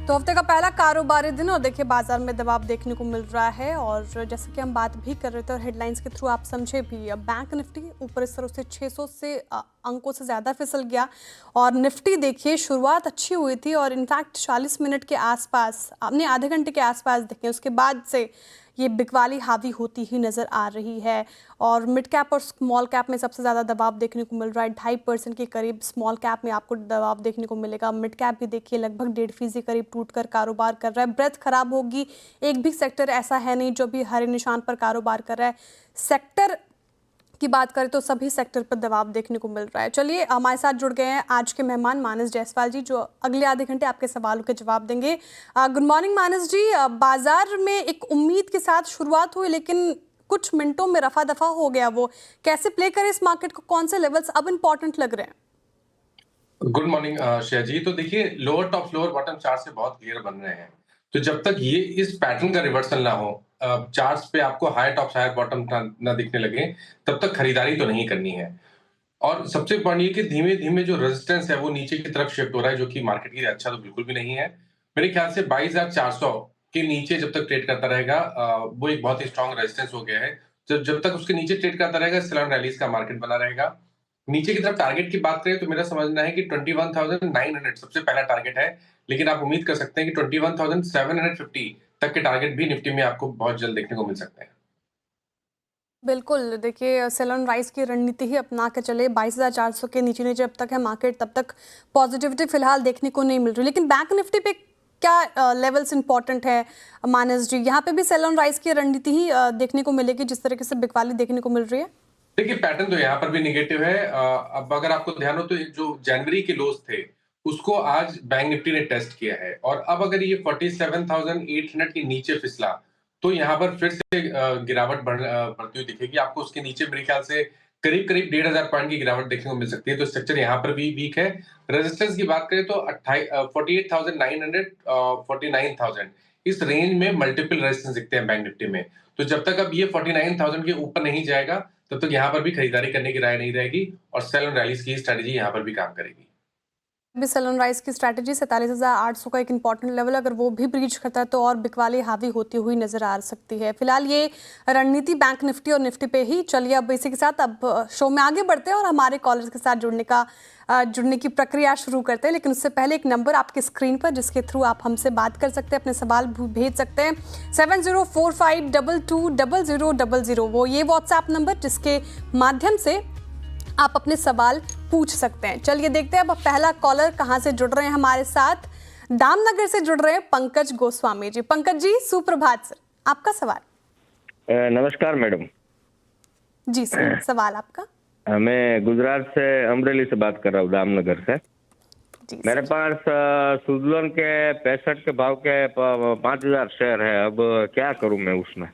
तो हफ्ते का पहला कारोबारी दिन और देखिए बाजार में दबाव देखने को मिल रहा है और जैसे कि हम बात भी कर रहे थे और हेडलाइंस के थ्रू आप समझे भी, बैंक निफ्टी ऊपर इस तरह से 600 से अंकों से ज़्यादा फिसल गया और निफ्टी देखिए शुरुआत अच्छी हुई थी और इनफैक्ट 40 मिनट के आसपास, अपने आधे घंटे के आसपास देखें उसके बाद से ये बिकवाली हावी होती ही नज़र आ रही है। और मिड कैप और स्मॉल कैप में सबसे ज़्यादा दबाव देखने को मिल रहा है, 2.5% के करीब स्मॉल कैप में आपको दबाव देखने को मिलेगा। मिड कैप भी देखिए लगभग 1.5% करीब टूटकर कारोबार कर रहा है। ब्रेथ खराब होगी, एक भी सेक्टर ऐसा है नहीं जो भी हरे निशान पर कारोबार कर रहा है। सेक्टर की बात करें तो सभी सेक्टर पर दबाव देखने को मिल रहा है। चलिए हमारे साथ जुड़ गए हैं आज के मेहमान मानस जायसवाल जी, जो अगले आधे घंटे आपके सवालों के जवाब देंगे। गुड मॉर्निंग मानस जी। बाजार में एक उम्मीद के साथ शुरुआत हुई लेकिन कुछ मिनटों में रफा दफा हो गया, वो कैसे प्ले करें इस मार्केट को, कौन से लेवल्स अब इंपॉर्टेंट लग रहे हैं? गुड मॉर्निंग श्रेया जी। तो देखिए lower top floor bottom chart से बहुत क्लियर बन रहे हैं। तो जब तक ये इस पैटर्न का रिवर्सल ना हो, चार्ट्स पे आपको हाई टॉप हाई बॉटम ना दिखने लगे, तब तक खरीदारी तो नहीं करनी है। और सबसे इम्पोर्टेंट ये कि धीमे धीमे जो रेजिस्टेंस है वो नीचे की तरफ शिफ्ट हो रहा है, जो कि मार्केट के लिए अच्छा तो बिल्कुल भी नहीं है। मेरे ख्याल से 22,400 के नीचे जब तक ट्रेड करता रहेगा, वो एक बहुत ही स्ट्रॉन्ग रेजिस्टेंस हो गया है। जब जब तक उसके नीचे ट्रेड करता रहेगा, सेल एंड रैलीज का मार्केट बना रहेगा। नीचे की तरफ टारगेट की बात करें तो मेरा समझना है कि 21,900 सबसे पहला टारगेट है, लेकिन आप उम्मीद कर सकते हैं कि 21,750 तक के टारगेट भी निफ्टी में आपको बहुत जल्द देखने को मिल सकते हैं। बिल्कुल, देखिए सेल ऑन राइज की रणनीति ही अपना के चले। 22,400 के नीचे जब तक है मार्केट तब तक पॉजिटिविटी फिलहाल देखने को नहीं मिल रही, लेकिन बैंक निफ्टी पे क्या लेवल्स इंपॉर्टेंट है मानस जी? यहाँ पे भी सेल ऑन राइज की रणनीति ही देखने को मिलेगी जिस तरीके से बिकवाली देखने को मिल रही है। देखिए पैटर्न तो यहाँ पर भी नेगेटिव है। अब अगर आपको ध्यान हो तो जो जनवरी के लोज थे उसको आज बैंक निफ्टी ने टेस्ट किया है, और अब अगर ये 47,800 के नीचे फिसला तो यहाँ पर फिर से गिरावट बढ़ती हुई दिखेगी आपको। उसके नीचे मेरे ख्याल से करीब करीब 1,500 पॉइंट की गिरावट देखने को मिल सकती है। तो स्ट्रक्चर यहाँ पर भी वीक है। रेजिस्टेंस की बात करें तो 48,900 49,000 इस रेंज में मल्टीपल रेजिस्टेंस दिखते हैं बैंक निफ्टी में। तो जब तक अब ये 49,000 के ऊपर नहीं जाएगा तब तक यहाँ पर भी खरीदारी करने की राय नहीं रहेगी, और सेल एंड रैलीज की स्ट्रेटजी यहाँ पर भी काम करेगी। भी सेल ऑन राइज की स्ट्रैटेजी 47,800 का एक इंपॉर्टेंट लेवल, अगर वो भी ब्रीच करता है तो और बिकवाली हावी होती हुई नजर आ सकती है। फिलहाल ये रणनीति बैंक निफ्टी और निफ्टी पे ही। चलिए अब इसी के साथ अब शो में आगे बढ़ते हैं और हमारे कॉलर्स के साथ जुड़ने की प्रक्रिया शुरू करते हैं, लेकिन उससे पहले एक नंबर आपकी स्क्रीन पर जिसके थ्रू आप हमसे बात कर सकते हैं, अपने सवाल भेज सकते हैं। 7045220000, वो ये व्हाट्सएप नंबर जिसके माध्यम से आप अपने सवाल पूछ सकते हैं। चलिए देखते हैं अब पहला कॉलर कहां से जुड़ रहे हैं हमारे साथ। दामनगर से जुड़ रहे हैं पंकज गोस्वामी जी। पंकज जी सुप्रभात सर, आपका सवाल। नमस्कार मैडम जी सर, सवाल आपका। मैं गुजरात से अमरेली से बात कर रहा हूँ, दामनगर से। जी मेरे पास सुजलोन के 65 के भाव के 5,000 शेयर है। अब क्या करूं मैं उसमें?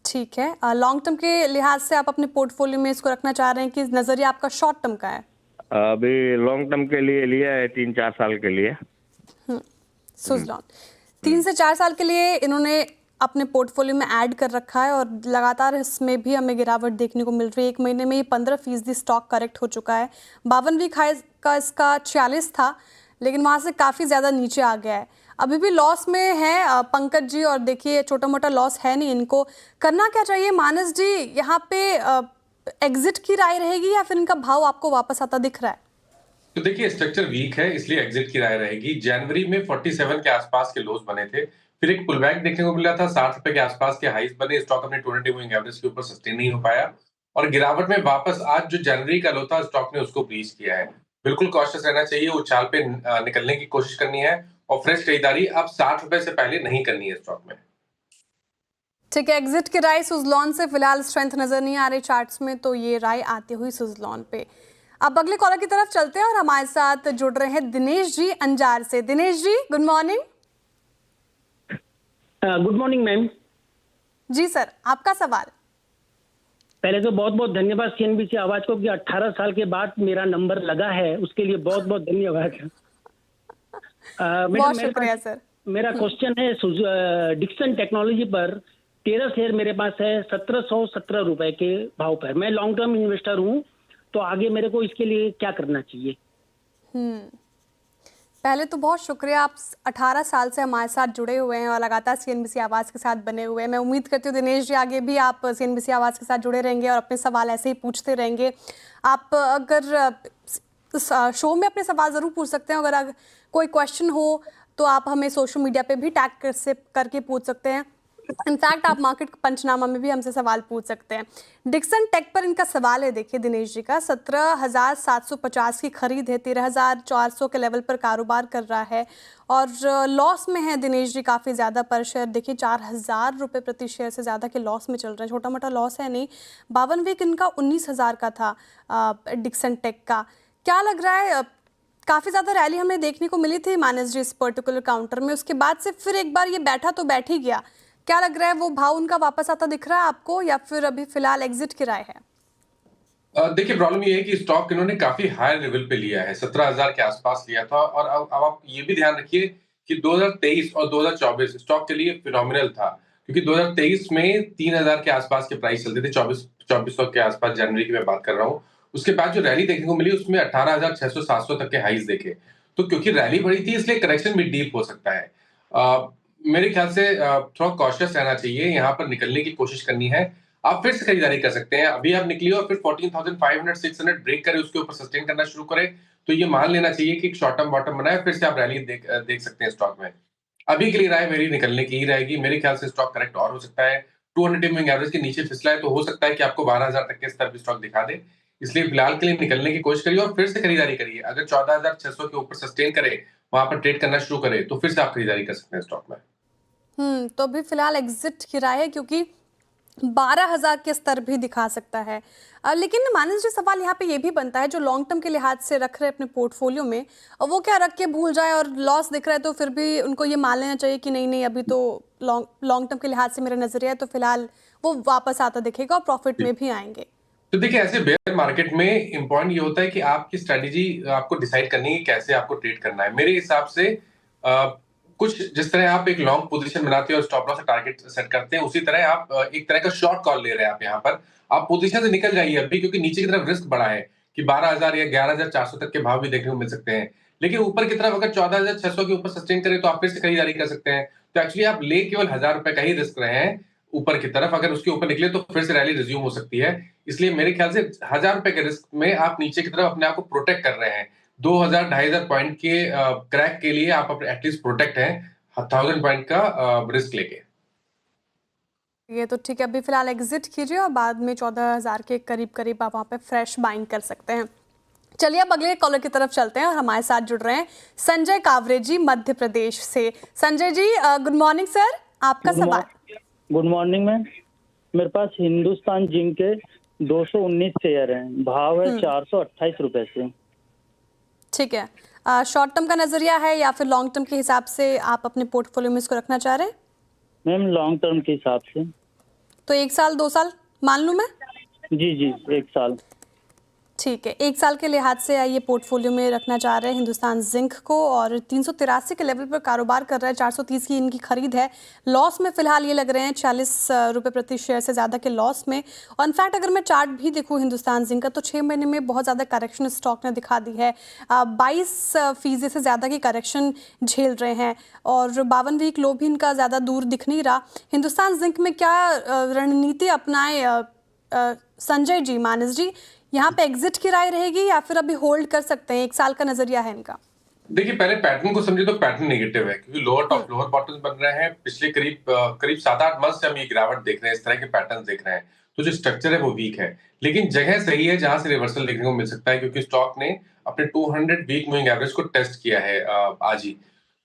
ठीक है, लॉन्ग टर्म के लिहाज से आप अपने पोर्टफोलियो में इसको रखना चाह रहे हैं कि नजरिया आपका शॉर्ट टर्म का है? अभी लॉन्ग टर्म के लिए लिया है, 3-4 साल के लिए। सुजलॉन 3 से 4 साल के लिए इन्होंने अपने पोर्टफोलियो में ऐड कर रखा है और लगातार इसमें भी हमें गिरावट देखने को मिल रही है। एक महीने में ही 15% स्टॉक करेक्ट हो चुका है। 52 वीक हाई का इसका 46 था, लेकिन वहां से काफी ज्यादा नीचे आ गया है। अभी भी लॉस में है पंकज जी, और देखिए छोटा मोटा लॉस है नहीं। इनको करना क्या चाहिए मानस जी? यहाँ पे एग्जिट की राय रहेगी या फिर इनका भाव आपको वापस आता दिख रहा है? तो देखिए स्ट्रक्चर वीक है, इसलिए एग्जिट की राय रहेगी। जनवरी में 47 के आसपास के लोज बने थे, फिर एक पुल बैक देखने को मिला था, 60 रुपए के आसपास के हाईज बने। स्टॉक अपने 200 मूविंग एवरेज के ऊपर सस्टेन नहीं हो पाया, और गिरावट में वापस आज जो जनवरी का लो था स्टॉक ने उसको ब्रीच किया है। बिल्कुल कॉशियस रहना चाहिए, उछाल पे निकलने की कोशिश करनी है, और फ्रेश खरीदारी अब 60 रुपए से पहले नहीं करनी है स्टॉक में। ठीक है, एग्जिट की राय सुजलॉन से फिलहाल स्ट्रेंथ नजर नहीं आ रही चार्ट्स में, तो ये राय आती हुई सुजलॉन पे। अब अगले कॉलर की तरफ चलते हैं और हमारे साथ जुड़ रहे हैं दिनेश जी अंजार से। Dinesh ji good morning. Good morning ma'am. जी सर, आपका सवाल। पहले तो बहुत बहुत धन्यवाद सीएनबीसी आवाज को कि 18 साल के बाद मेरा नंबर लगा है, उसके लिए बहुत बहुत धन्यवाद। बहुत शुक्रिया सर। मेरा क्वेश्चन है डिक्सन टेक्नोलॉजी पर 13 शेयर मेरे पास है 1,717 रुपए के भाव पर। मैं लॉन्ग टर्म इन्वेस्टर हूँ, तो आगे मेरे को इसके लिए क्या करना चाहिए? पहले तो बहुत शुक्रिया, आप 18 साल से हमारे साथ जुड़े हुए हैं और लगातार सीएनबीसी आवाज़ के साथ बने हुए हैं। मैं उम्मीद करती हूँ दिनेश जी आगे भी आप सीएनबीसी आवाज़ के साथ जुड़े रहेंगे और अपने सवाल ऐसे ही पूछते रहेंगे। आप अगर इस शो में अपने सवाल ज़रूर पूछ सकते हैं। अगर कोई क्वेश्चन हो तो आप हमें सोशल मीडिया पे भी टैग करके पूछ सकते हैं। इनफैक्ट आप मार्केट पंचनामा में भी हमसे सवाल पूछ सकते हैं। डिक्सन टेक पर इनका सवाल है, देखिए दिनेश जी का, 17,750 की खरीद है, 13,400 के लेवल पर कारोबार कर रहा है और लॉस में है दिनेश जी काफ़ी ज़्यादा पर शेयर। देखिए 4,000 रुपये प्रति शेयर से ज़्यादा के लॉस में चल रहे हैं, छोटा मोटा लॉस है नहीं। 52 वीक इनका 19,000 का था डिक्सन टेक का। क्या लग रहा है, काफ़ी ज़्यादा रैली हमें देखने को मिली थी मानस जी इस पर्टिकुलर काउंटर में, उसके बाद से फिर एक बार ये बैठा तो बैठ ही गया। क्या लग रहा है, वो भाव उनका वापस आता दिख रहा है आपको या फिर अभी फिलहाल एग्जिट की राय है? देखिए प्रॉब्लम ये है कि स्टॉक इन्होंने काफी हाई लेवल पे लिया है, 17,000 के आसपास लिया था और अब आप ये भी ध्यान रखिए कि 2023 और 2024 स्टॉक के लिए फिनोमिनल था, क्योंकि 2023 में 3,000 के आसपास के प्राइस चलते थे, 2400 के आसपास जनवरी की मैं बात कर रहा हूँ। उसके बाद जो रैली देखने को मिली उसमें 18,600-700 तक के हाईज देखे। तो क्योंकि रैली बड़ी थी इसलिए करेक्शन भी डीप हो सकता है। मेरे ख्याल से थोड़ा कॉशियस रहना चाहिए, यहाँ पर निकलने की कोशिश करनी है। आप फिर से खरीदारी कर सकते हैं, अभी आप निकलिए और फिर 14,500 600 ब्रेक करें, उसके ऊपर सस्टेन करना शुरू करें, तो ये मान लेना चाहिए कि एक शॉर्ट टर्म बॉटम बना है, फिर से आप रैली देख सकते हैं स्टॉक में। अभी के लिए राय मेरी निकलने की ही रहेगी, मेरे ख्याल से स्टॉक करेक्ट और हो सकता है, 200 मूविंग एवरेज के नीचे फिसला है तो हो सकता है कि आपको 12,000 तक के स्तर भी स्टॉक दिखा दे। इसलिए फिलहाल के लिए निकलने की कोशिश करिए और फिर से खरीदारी करिए। अगर 14,600 के ऊपर सस्टेन करे, वहां पर ट्रेड करना शुरू करे, तो फिर से आप खरीदारी कर सकते हैं स्टॉक में। तो अभी फिलहाल एग्जिट की राय है क्योंकि 12,000 के स्तर भी दिखा सकता है। लेकिन मानस जी सवाल यहाँ पे ये भी बनता है, जो लॉन्ग टर्म के लिहाज से रख रहे हैं अपने पोर्टफोलियो में, और वो क्या रख के भूल जाए और लॉस दिख रहा है तो फिर भी उनको ये मान लेना चाहिए कि नहीं नहीं अभी तो लॉन्ग टर्म के लिहाज से मेरा नजरिया है, तो फिलहाल वो वापस आता दिखेगा और प्रॉफिट में भी आएंगे। तो देखिए ऐसे बेयर मार्केट में इम्पोर्टेंट ये होता है कि आपकी स्ट्रेटेजी आपको डिसाइड करनी है कैसे आपको ट्रेड करना है। मेरे हिसाब से कुछ जिस तरह आप एक लॉन्ग पोजीशन बनाते हैं और स्टॉप लॉस से टारगेट सेट करते हैं, उसी तरह आप एक तरह का शॉर्ट कॉल ले रहे हैं। आप यहाँ पर आप पोजीशन से निकल जाइए अभी, क्योंकि नीचे की तरफ रिस्क बढ़ा है कि 12,000 या 11,400 तक के भाव भी देखने को मिल सकते हैं। लेकिन ऊपर की तरफ अगर 14,600 के ऊपर सस्टेन करें तो आप फिर से खरीदारी कर सकते हैं। तो एक्चुअली आप ले केवल 1,000 रुपए का ही रिस्क रहे हैं ऊपर की तरफ। अगर उसके ऊपर निकले तो फिर से रैली रिज्यूम हो सकती है। इसलिए मेरे ख्याल से 1,000 रुपए के रिस्क में आप नीचे की तरफ अपने आप को प्रोटेक्ट कर रहे हैं। 2,000 2,500 पॉइंट के क्रैक के लिए आप एटलीस्ट प्रोटेक्ट हैं 1,000 पॉइंट का रिस्क लेके। ये तो ठीक है, अभी फिलहाल एग्जिट कीजिए और बाद में 14,000 के करीब आप वहाँ पे फ्रेश बाइंग कर सकते हैं। चलिए अब अगले कॉलर की तरफ चलते हैं और हमारे साथ जुड़ रहे हैं संजय कावरे जी मध्य प्रदेश से। Sanjay ji good morning sir, आपका सवाल। गुड मॉर्निंग मैम, मेरे पास हिंदुस्तान जिंक के 219 शेयर हैं, भाव है 428 रुपए से। ठीक है, शॉर्ट टर्म का नजरिया है या फिर लॉन्ग टर्म के हिसाब से आप अपने पोर्टफोलियो में इसको रखना चाह रहे हैं? मैम लॉन्ग टर्म के हिसाब से। तो 1 साल 2 साल मान लूं मैं? जी 1 साल। ठीक है, 1 साल के लिहाज से ये पोर्टफोलियो में रखना चाह रहे हैं हिंदुस्तान जिंक को और 383 के लेवल पर कारोबार कर रहा है, 430 की इनकी खरीद है। लॉस में फिलहाल ये लग रहे हैं 40 रुपये प्रति शेयर से ज़्यादा के लॉस में। और इनफैक्ट अगर मैं चार्ट भी देखूँ हिंदुस्तान जिंक का तो 6 महीने में बहुत ज़्यादा करेक्शन स्टॉक ने दिखा दी है। 22% से ज़्यादा की करेक्शन झेल रहे हैं और 52 वीक लो भी इनका ज़्यादा दूर दिख नहीं रहा। हिंदुस्तान जिंक में क्या रणनीति अपनाए संजय जी, मानस जी, यहाँ पे एग्जिट की राय रहेगी या फिर अभी होल्ड कर सकते हैं? 1 साल का नजरिया है इनका। देखिए पहले पैटर्न को समझे तो पैटर्न नेगेटिव है, क्योंकि लोअर टॉप लोअर बॉटम बन रहे हैं। पिछले करीब 7-8 मंथ से हम ये गिरावट देख रहे हैं, इस तरह के पैटर्न देख रहे हैं। तो जो स्ट्रक्चर है वो वीक है, लेकिन जगह सही है जहां से रिवर्सल देखने को मिल सकता है, क्योंकि स्टॉक ने अपने 200 वीक मूविंग एवरेज को टेस्ट किया है आज ही।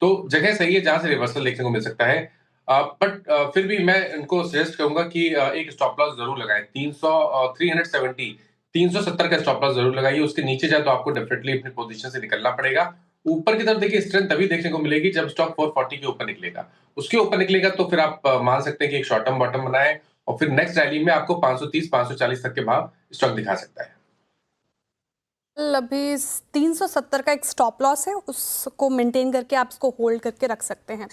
तो जगह सही है जहां से रिवर्सल देखने को मिल सकता है। बट फिर भी मैं इनको सजेस्ट करूंगा कि एक स्टॉप लॉस जरूर लगाएं। 370 का स्टॉप लॉस जरूर लगाइए। उसके नीचे जाए तो आपको डेफिनेटली अपनी पोजीशन से निकलना पड़ेगा। ऊपर की तरफ देखिए स्ट्रेंथ तभी देखने को मिलेगी जब स्टॉक 440 के ऊपर निकलेगा। उसके ऊपर निकलेगा तो फिर आप मान सकते हैं कि एक शॉर्ट टर्म बॉटम बनाए और फिर नेक्स्ट रैली में आपको 530-540 तक के भाव स्टॉक दिखा सकता है। अभी 370 का एक स्टॉप लॉस है, उसको मेंटेन करके आप इसको होल्ड करके रख सकते हैं।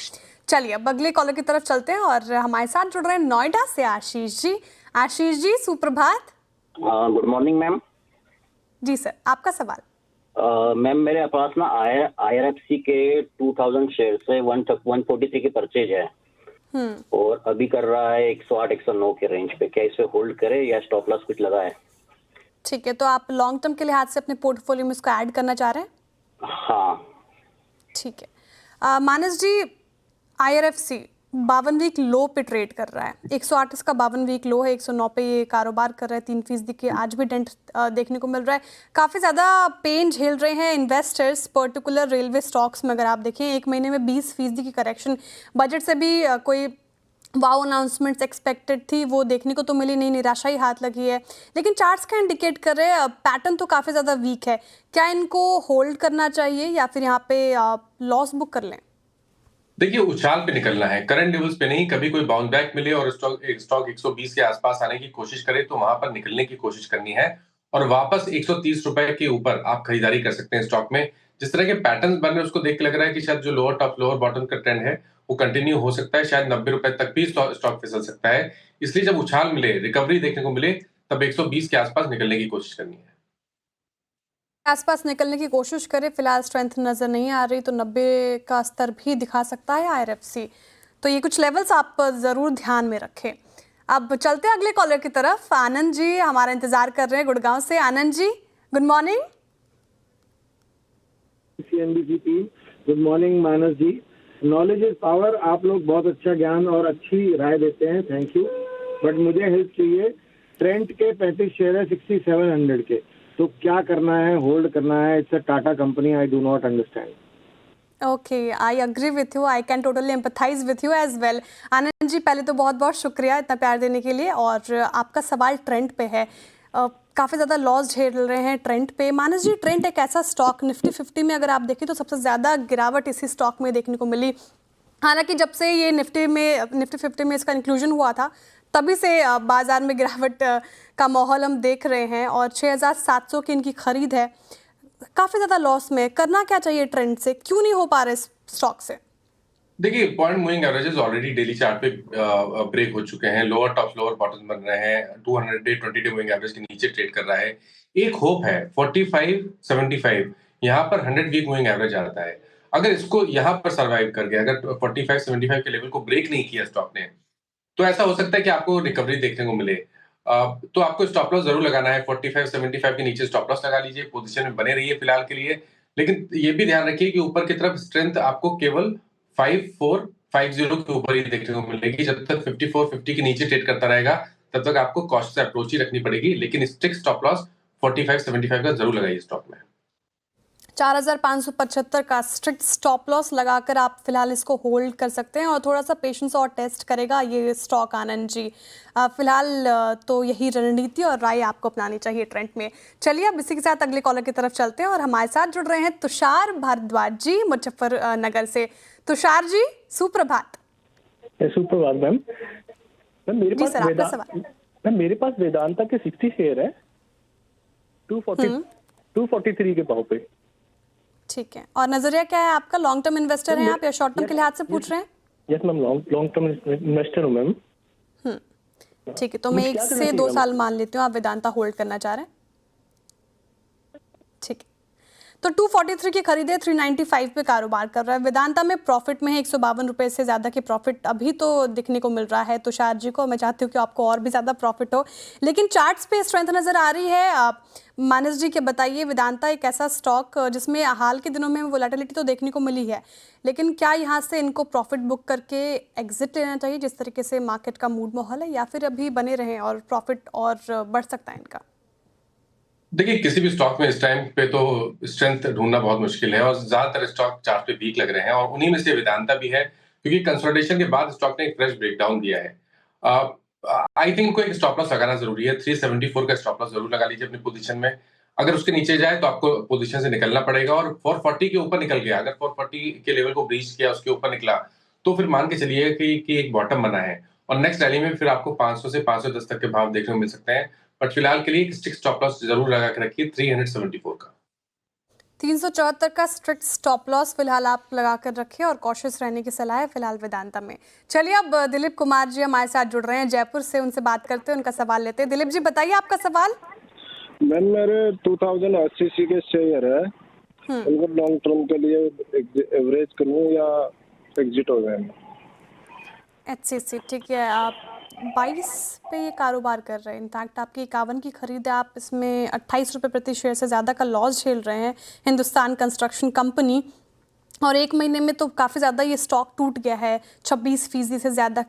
चलिए अब अगले कॉलर की तरफ चलते हैं और हमारे साथ जुड़ रहे हैं नोएडा से आशीष जी। आशीष जी सुप्रभात। Good morning ma'am. जी सर, आपका सवाल। मैम मेरे पास ना IRFC के 2000 शेयर से 143 के परचेज है और अभी कर रहा है 108 109 के रेंज पे। क्या इसे होल्ड करे या स्टॉप लॉस कुछ लगा है? ठीक है, तो आप लॉन्ग टर्म के लिहाज से अपने पोर्टफोलियो में इसको ऐड करना चाह रहे हैं? हाँ ठीक है। मानस जी, IRFC 52 वीक लो पे ट्रेड कर रहा है। 108 इसका 52 वीक लो है, 109 पे ये कारोबार कर रहा है। 3% के आज भी डेंट देखने को मिल रहा है। काफ़ी ज़्यादा पेन झेल रहे हैं इन्वेस्टर्स, पर्टिकुलर रेलवे स्टॉक्स में। अगर आप देखें, एक महीने में 20% की करेक्शन, बजट से भी कोई वाओ अनाउंसमेंट्स एक्सपेक्टेड थी, वो देखने को तो मिली नहीं, निराशा ही हाथ लगी है। लेकिन चार्ट्स का इंडिकेट कर रहे हैं पैटर्न तो काफ़ी ज़्यादा वीक है। क्या इनको होल्ड करना चाहिए या फिर यहाँ पे लॉस बुक कर लें? देखिए, उछाल पे निकलना है, करंट लेवल्स पे नहीं। कभी कोई बाउंस बैक मिले और स्टॉक 120 के आसपास आने की कोशिश करे तो वहां पर निकलने की कोशिश करनी है और वापस 130 रुपए के ऊपर आप खरीदारी कर सकते हैं स्टॉक में। जिस तरह के पैटर्न बन रहे हैं उसको देख के लग रहा है कि शायद जो लोअर टॉप लोअर बॉटम का ट्रेंड है वो कंटिन्यू हो सकता है। शायद 90 रुपए तक भी स्टॉक फिसल सकता है। इसलिए जब उछाल मिले, रिकवरी देखने को मिले, तब 120 के आसपास निकलने की कोशिश करनी है। आसपास निकलने की कोशिश करें। फिलहाल स्ट्रेंथ नजर नहीं आ रही, तो 90 का स्तर भी दिखा सकता है IRFC। तो ये कुछ लेवल्स आप जरूर ध्यान में रखें। अब चलते हैं अगले कॉलर की तरफ। आनंद जी हमारा इंतजार कर रहे हैं गुड़गांव से। Anand ji, good morning. CNBC team, good morning Manas ji. Knowledge is power. आप लोग बहुत अच्छा ज्ञान और अच्छी राय देते हैं, थैंक यू। बट मुझे हेल्प चाहिए। ट्रेंट के 35 शेयर है 6700 के, तो क्या करना है? होल्ड करना है? It's a Tata company, I do not understand. Okay, I agree with you, I can totally empathise with you as well. Anand ji, पहले तो बहुत बहुत शुक्रिया इतना प्यार देने के लिए। और आपका सवाल ट्रेंड पे है। काफ़ी ज़्यादा लॉस झेल रहे हैं ट्रेंड पे। मानस जी, ट्रेंड एक ऐसा स्टॉक, निफ्टी 50 में अगर आप देखें तो सबसे ज़्यादा गिरावट इसी स्टॉक में देखने को मिली। हालांकि जब से ये निफ्टी 50 में इसका इंक्लूजन हुआ था, तभी से बाजार में गिरावट का माहौल हम देख रहे हैं और 6700 की इनकी खरीद है। काफ़ी ज़्यादा लॉस में। करना क्या चाहिए ट्रेंड से? क्यों नहीं हो पा रहे स्टॉक से? देखिए, point moving averages already daily chart पे ब्रेक हो चुके हैं। लोअर टॉप लोअर बॉटम बन रहे हैं। 200 डे 20 डे मूविंग एवरेज के नीचे ट्रेड कर रहा है। एक होप है 45-75, यहाँ पर 100 वीक मूविंग एवरेज आता है। अगर इसको यहाँ पर सर्वाइव कर गया, अगर 45-75 के लेवल को ब्रेक नहीं किया स्टॉक ने, तो ऐसा हो सकता है कि आपको रिकवरी देखने को मिले। तो आपको स्टॉप लॉस जरूर लगाना है। 45-75 के नीचे स्टॉप लॉस लगा लीजिए, पोजीशन में बने रहिए फिलहाल के लिए। लेकिन ये भी ध्यान रखिए कि ऊपर की तरफ स्ट्रेंथ आपको केवल 5450 के ऊपर ही देखने को मिलेगी। जब तक 5450 के नीचे ट्रेड करता रहेगा, तब तक आपको कॉस्ट अप्रोच ही रखनी पड़ेगी। लेकिन स्ट्रिक्ट स्टॉप लॉस 45-75 का जरूर लगाइए स्टॉक में। 4575 का स्ट्रिक्ट स्टॉप लॉस लगाकर आप फिलहाल इसको होल्ड कर सकते हैं और थोड़ा सा पेशेंस और टेस्ट करेगा ये स्टॉक। आनंद जी, फिलहाल तो यही रणनीति और राय आपको अपनानी चाहिए ट्रेंड में। चलिए अब इसी के साथ अगले कॉलर की तरफ चलते हैं और हमारे साथ जुड़ रहे हैं तुषार भारद्वाज जी मुजफ्फरनगर से। तुषार जी, सुप्रभात। सुप्रभात मैम। मेरे पास वेदांता के 60 शेयर है 243 के भाव पे। ठीक है, और नजरिया क्या है आपका? लॉन्ग टर्म इन्वेस्टर हैं आप या शॉर्ट टर्म के लिहाज से पूछ रहे हैं? Yes ma'am, long term investor हूँ मैम। ठीक है, तो मैं 1 से 2 साल मान लेती हूँ आप वेदांता होल्ड करना चाह रहे हैं। ठीक है, तो 243 की खरीदे 395 पे कारोबार कर रहा है। वेदांता में प्रॉफिट में है, 152 रुपए से ज़्यादा की प्रॉफिट अभी तो दिखने को मिल रहा है तुषार जी को। मैं चाहती हूँ कि आपको और भी ज़्यादा प्रॉफिट हो, लेकिन चार्ट्स पे स्ट्रेंथ नज़र आ रही है। मानस जी के बताइए, वेदांता एक ऐसा स्टॉक जिसमें हाल के दिनों में वोलेटिलिटी तो देखने को मिली है, लेकिन क्या यहाँ से इनको प्रॉफिट बुक करके एग्जिट लेना चाहिए जिस तरीके से मार्केट का मूड माहौल है, या फिर अभी बने रहें और प्रॉफिट और बढ़ सकता है इनका? देखिए, किसी भी स्टॉक में इस टाइम पे तो स्ट्रेंथ ढूंढना बहुत मुश्किल है और ज्यादातर स्टॉक चार्ट पे वीक लग रहे हैं और उन्हीं में से वेदांता भी है, क्योंकि कंसोलिडेशन के बाद स्टॉक ने एक फ्रेश ब्रेकडाउन दिया है। आई थिंक इनको एक स्टॉप लॉस लगाना जरूरी है। 374 का स्टॉप लॉस जरूर लगा लीजिए अपनी पोजीशन में। अगर उसके नीचे जाए तो आपको पोजीशन से निकलना पड़ेगा और 440 के ऊपर निकल गया, अगर 440 के लेवल को ब्रीच किया, उसके ऊपर निकला, तो फिर मान के चलिए कि एक बॉटम बना है और नेक्स्ट रैली में फिर आपको 500 से 510 तक के भाव देखने को मिल सकते हैं। बट फिलहाल के लिए एक स्ट्रिक्ट स्टॉप लॉस जरूर लगा के रखिए 374 का। 374 का स्ट्रिक्ट स्टॉप लॉस फिलहाल आप लगा कर रखिए और कॉशियस रहने की सलाह है फिलहाल वेदांता में। चलिए अब दिलीप कुमार जी हमारे साथ जुड़ रहे हैं जयपुर से, उनसे बात करते हैं, उनका सवाल लेते हैं। दिलीप जी बताइए आपका सवाल। मैम मेरे 2080 के शेयर है उनको लॉन्ग टर्म के लिए एवरेज करूं या एग्जिट हो जाए? HCC ठीक है। आप 22 पे ये कारोबार कर रहे हैं, इनफैक्ट आपकी 51 की खरीद है, आप इसमें 28 रुपये प्रति शेयर से ज़्यादा का लॉस झेल रहे हैं। हिंदुस्तान कंस्ट्रक्शन कंपनी, और एक महीने में तो काफ़ी ज़्यादा ये स्टॉक टूट गया है, 26% से ज़्यादा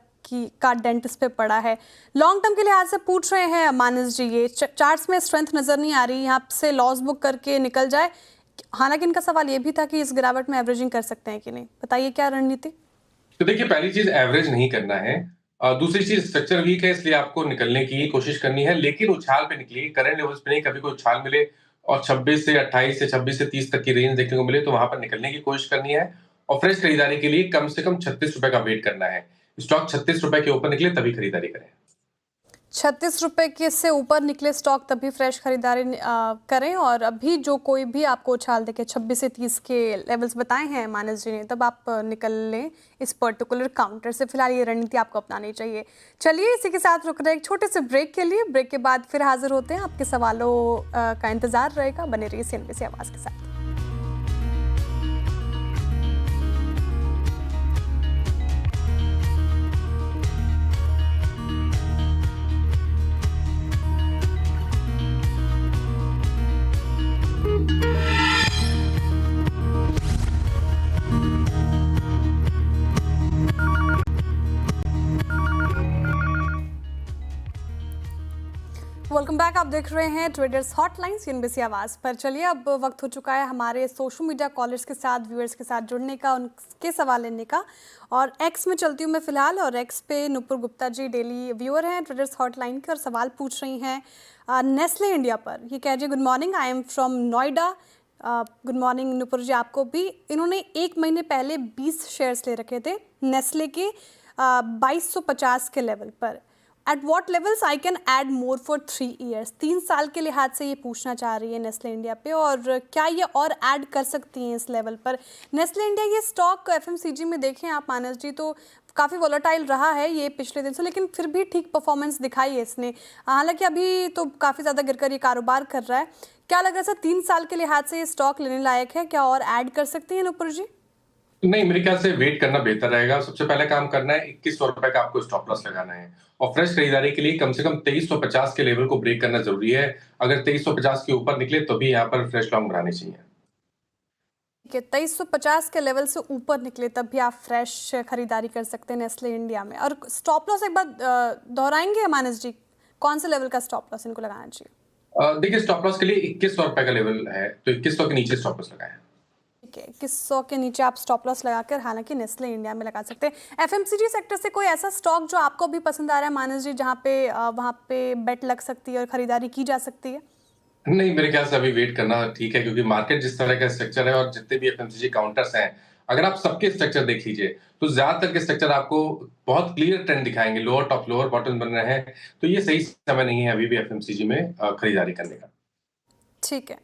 का डेंट इस पे पड़ा है। लॉन्ग टर्म के लिहाज से पूछ रहे हैं मानस जी, ये चार्ट्स में स्ट्रेंथ नज़र नहीं आ रही, यहाँ से लॉस बुक करके निकल जाए। हालांकि इनका सवाल ये भी था कि इस गिरावट में एवरेजिंग कर सकते हैं कि नहीं, बताइए क्या रणनीति? तो देखिए, पहली चीज एवरेज नहीं करना है, दूसरी चीज स्ट्रक्चर वीक है, इसलिए आपको निकलने की कोशिश करनी है, लेकिन उछाल पे निकलिए, करंट लेवल्स पे नहीं। कभी कोई उछाल मिले और 26 से 28 से 26 से 30 तक की रेंज देखने को मिले तो वहां पर निकलने की कोशिश करनी है, और फ्रेश खरीदारी के लिए कम से कम 36 रुपए का वेट करना है। स्टॉक 36 रुपए के ऊपर निकले तभी खरीदारी करें। 36 रुपए के से ऊपर निकले स्टॉक तभी फ्रेश खरीदारी करें, और अभी जो कोई भी आपको उछाल देके 26 से 30 के लेवल्स बताए हैं मानस जी ने, तब आप निकल लें इस पर्टिकुलर काउंटर से। फिलहाल ये रणनीति आपको अपनानी चाहिए। चलिए इसी के साथ रुक रहे हैं एक छोटे से ब्रेक के लिए। ब्रेक के बाद फिर हाजिर होते हैं, आपके सवालों का इंतजार रहेगा। बने रहिए CNBC आवाज़ के साथ। Welcome back. आप देख रहे हैं ट्रेडर्स हॉटलाइन CNBC आवाज़ पर। चलिए अब वक्त हो चुका है हमारे सोशल मीडिया कॉलर्स के साथ, व्यूअर्स के साथ जुड़ने का, उनके सवाल लेने का। और एक्स में चलती हूँ मैं फिलहाल, और एक्स पे नुपुर गुप्ता जी डेली व्यूअर हैं ट्रेडर्स हॉटलाइन के, और सवाल पूछ रही हैं नेस्ले इंडिया पर। ये कह रही है, good morning, I am from Noida. Good morning Nupur ji आपको भी। इन्होंने 1 महीने पहले 20 शेयर्स ले रखे थे नेस्ले के 2250 के लेवल पर। At what levels I can add more for 3 years? 3 साल के लिहाज से ये पूछना चाह रही है नेस्ले इंडिया पे, और क्या ये और ऐड कर सकती हैं इस लेवल पर? नेस्ले इंडिया ये स्टॉक FMCG में देखें आप मानस जी तो काफ़ी वॉलेटाइल रहा है ये पिछले दिन से, लेकिन फिर भी ठीक परफॉर्मेंस दिखाई है इसने। हालांकि अभी तो काफ़ी ज़्यादा गिरकर ये कारोबार कर रहा है। क्या लग रहा है सर, 3 साल के लिहाज से ये स्टॉक लेने लायक है? क्या और ऐड कर सकती हैं नुपुर जी? नहीं, मेरे ख्याल से वेट करना बेहतर रहेगा। सबसे पहले काम करना है, 2100 रुपए का आपको स्टॉप लॉस लगाना है, और फ्रेश खरीदारी के लिए कम से कम 2350 के लेवल को ब्रेक करना जरूरी है। अगर 2350 के ऊपर निकले तो भी यहाँ पर फ्रेश लॉन्ग बनाने चाहिए। 2350 के लेवल से ऊपर निकले तब भी आप फ्रेश खरीदारी कर सकते हैं नेस्ले इंडिया में। और स्टॉप लॉस एक बार दोहराएंगे मानस जी, कौन से लेवल का स्टॉप लॉस इनको लगाना चाहिए? देखिए, स्टॉप लॉस के लिए 2100 रुपए का लेवल है, तो 2100 के नीचे स्टॉप लॉस लगाएं। ठीक है, 2100 के नीचे आप स्टॉप लॉस लगाकर हालांकि नेस्ले इंडिया में लगा सकते हैं। FMCG सेक्टर से कोई ऐसा स्टॉक जो आपको भी पसंद आ रहा है मानस जी, जहाँ पे वहाँ पे बेट लग सकती है और खरीदारी की जा सकती है? नहीं, मेरे ख्याल से अभी वेट करना ठीक है, क्योंकि मार्केट जिस तरह का स्ट्रक्चर है और जितने भी FMCG काउंटर्स हैं, अगर आप सबके स्ट्रक्चर देख लीजिए तो ज्यादातर के स्ट्रक्चर आपको बहुत क्लियर ट्रेंड दिखाएंगे, लोअर टॉप लोअर बॉटम बन रहे हैं, तो ये सही समय नहीं है अभी भी FMCG में खरीदारी करने का। ठीक है,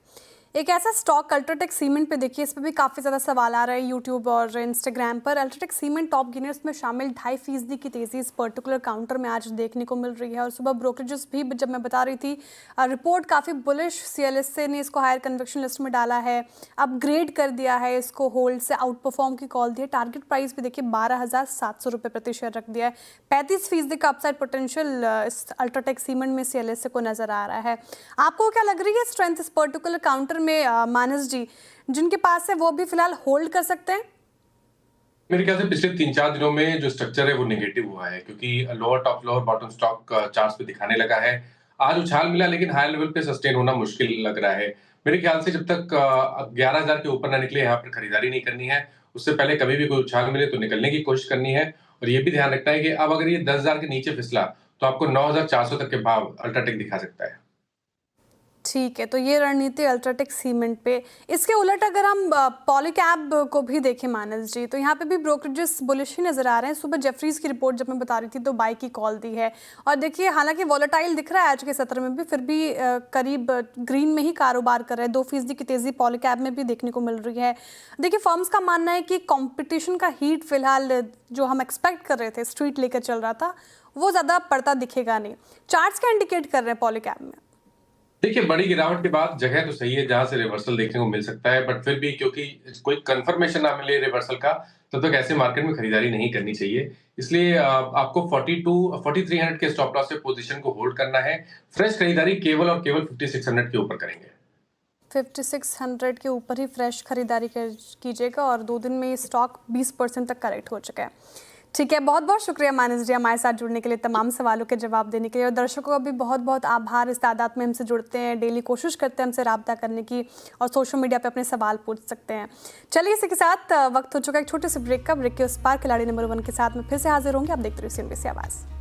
एक ऐसा स्टॉक अल्ट्राटेक सीमेंट पे देखिए, इस पे भी काफ़ी ज़्यादा सवाल आ रहा है यूट्यूब और इंस्टाग्राम पर। अल्ट्राटेक सीमेंट टॉप गेनर्स में शामिल 2.5% की तेज़ी इस पर्टिकुलर काउंटर में आज देखने को मिल रही है। और सुबह ब्रोकरेजेस भी जब मैं बता रही थी, रिपोर्ट काफ़ी बुलिश, CLSA ने इसको हायर कन्विक्शन लिस्ट में डाला है, अपग्रेड कर दिया है, इसको होल्ड से आउट परफॉर्म की कॉल दी है। टारगेट प्राइस भी देखिए 12,700 रुपये प्रति शेयर रख दिया है। 35% का अपसाइड पोटेंशियल इस अल्ट्राटेक सीमेंट में CLSA को नज़र आ रहा है। आपको क्या लग रही है स्ट्रेंथ इस पर्टिकुलर काउंटर में मानस जी? जिनके पास है वो भी फिलहाल होल्ड कर सकते हैं? मेरे ख्याल से पिछले 3-4 दिनों में जो स्ट्रक्चर है वो नेगेटिव हुआ है, क्योंकि lower top lower bottom stock charts पे दिखाने लगा है। आज उछाल मिला, लेकिन हाई लेवल पे सस्टेन होना मुश्किल लग रहा है। मेरे ख्याल से जब तक 11,000 के ऊपर ना निकले, यहाँ पर खरीदारी नहीं करनी है। उससे पहले कभी भी कोई उछाल मिले तो निकलने की कोशिश करनी है। और ये भी ध्यान रखना है कि अब अगर ये 10,000 के नीचे फिसला तो आपको 9,400 तक के भाव अल्ट्राटेक दिखा सकता है। ठीक है, तो ये रणनीति अल्ट्राटेक सीमेंट पे। इसके उलट अगर हम पॉलीकैब को भी देखें मानस जी, तो यहाँ पे भी ब्रोकरेजेस बुलिश ही नजर आ रहे हैं। सुबह जेफरीज की रिपोर्ट जब मैं बता रही थी तो बाई की कॉल दी है, और देखिए हालांकि वॉलेटाइल दिख रहा है आज के सत्र में भी, फिर भी करीब ग्रीन में ही कारोबार कर रहे हैं। 2% की तेजी पॉलीकैब में भी देखने को मिल रही है। देखिए फर्म्स का मानना है कि कॉम्पिटिशन का हीट फिलहाल जो हम एक्सपेक्ट कर रहे थे, स्ट्रीट लेकर चल रहा था, वो ज़्यादा पड़ता दिखेगा नहीं। चार्ट्स क्या इंडिकेट कर रहे हैं पॉलीकैब में? देखिए, बड़ी गिरावट के बाद जगह तो सही है जहां से रिवर्सल देखने को मिल सकता है, बट फिर भी क्योंकि कोई कंफर्मेशन ना मिले रिवर्सल का, तब तक ऐसे मार्केट में खरीदारी नहीं करनी चाहिए। इसलिए आपको 4300 के स्टॉप लॉस से पोजीशन को होल्ड करना है। फ्रेश खरीदारी केवल और केवल 5600 के ऊपर करेंगे। 5600 के ऊपर ही फ्रेश खरीदारी कीजिएगा और 2 दिन में ये स्टॉक 20% तक करेक्ट हो चुका है। ठीक है, बहुत बहुत शुक्रिया मानस जी हमारे साथ जुड़ने के लिए, तमाम सवालों के जवाब देने के लिए। और दर्शकों का भी बहुत बहुत आभार, इस तादाद में हमसे जुड़ते हैं, डेली कोशिश करते हैं हमसे राब्ता करने की और सोशल मीडिया पे अपने सवाल पूछ सकते हैं। चलिए, इसी के साथ वक्त हो चुका है एक छोटे से ब्रेक का। ब्रेक के उस पार खिलाड़ी नंबर 1 के साथ में फिर से हाजिर होंगे। आप देखते रहिए CNBC आवाज़।